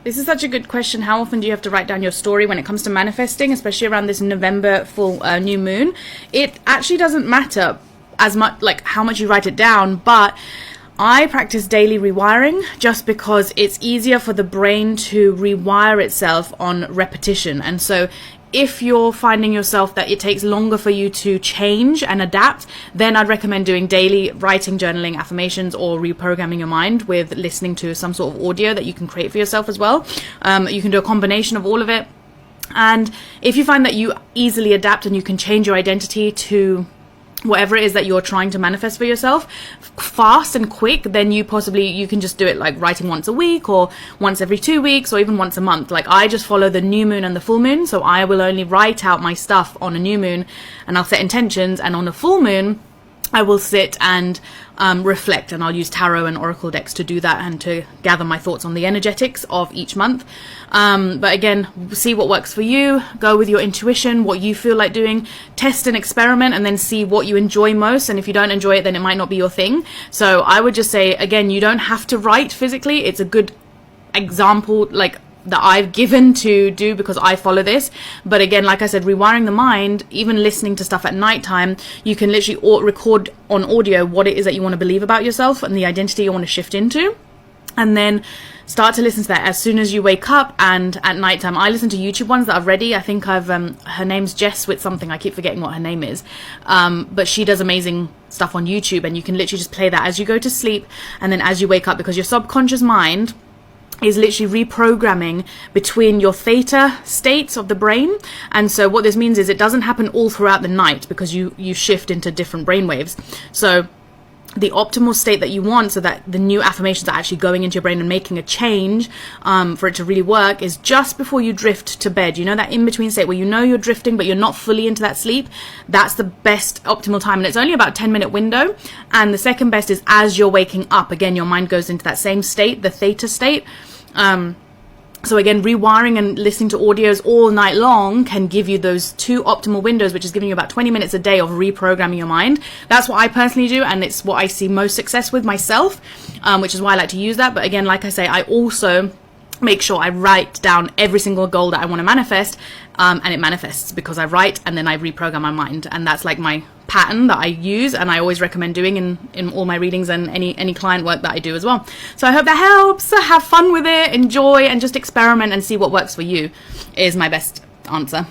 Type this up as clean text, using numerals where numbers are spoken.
This is such a good question. How often do you have to write down your story when it comes to manifesting, especially around this November full new moon? It actually doesn't matter as much like how much you write it down, but I practice daily rewiring just because it's easier for the brain to rewire itself on repetition. And so if you're finding yourself that it takes longer for you to change and adapt, then I'd recommend doing daily writing, journaling, affirmations, or reprogramming your mind with listening to some sort of audio that you can create for yourself as well. You can do a combination of all of it. And if you find that you easily adapt and you can change your identity to whatever it is that you're trying to manifest for yourself fast and quick, then you can just do it like writing once a week or once every 2 weeks or even once a month. Like I just follow the new moon and the full moon, so I will only write out my stuff on a new moon and I'll set intentions, and on a full moon I will sit and reflect, and I'll use tarot and oracle decks to do that and to gather my thoughts on the energetics of each month. But again, see what works for you, go with your intuition, what you feel like doing, test and experiment, and then see what you enjoy most. And if you don't enjoy it, then it might not be your thing. So I would just say, again, you don't have to write physically. It's a good example like that I've given to do because I follow this. But again, like I said, rewiring the mind, even listening to stuff at nighttime, you can literally record on audio what it is that you want to believe about yourself and the identity you want to shift into, and then start to listen to that as soon as you wake up and at nighttime. I listen to YouTube ones that are ready. I think her name's Jess with something, I keep forgetting what her name is, but she does amazing stuff on YouTube, and you can literally just play that as you go to sleep and then as you wake up, because your subconscious mind is literally reprogramming between your theta states of the brain. And so what this means is it doesn't happen all throughout the night because you shift into different brain waves. So the optimal state that you want, so that the new affirmations are actually going into your brain and making a change for it to really work, is just before you drift to bed. You know, that in-between state where you know you're drifting but you're not fully into that sleep. That's the best optimal time, and it's only about a 10-minute window. And the second best is as you're waking up. Again, your mind goes into that same state, the theta state. So again, rewiring and listening to audios all night long can give you those two optimal windows, which is giving you about 20 minutes a day of reprogramming your mind. That's what I personally do, and it's what I see most success with myself, which is why I like to use that. But again, like I say, I also make sure I write down every single goal that I want to manifest, and it manifests because I write and then I reprogram my mind. And that's like my pattern that I use, and I always recommend doing in all my readings and any client work that I do as well. So I hope that helps. Have fun with it, enjoy, and just experiment and see what works for you is my best answer.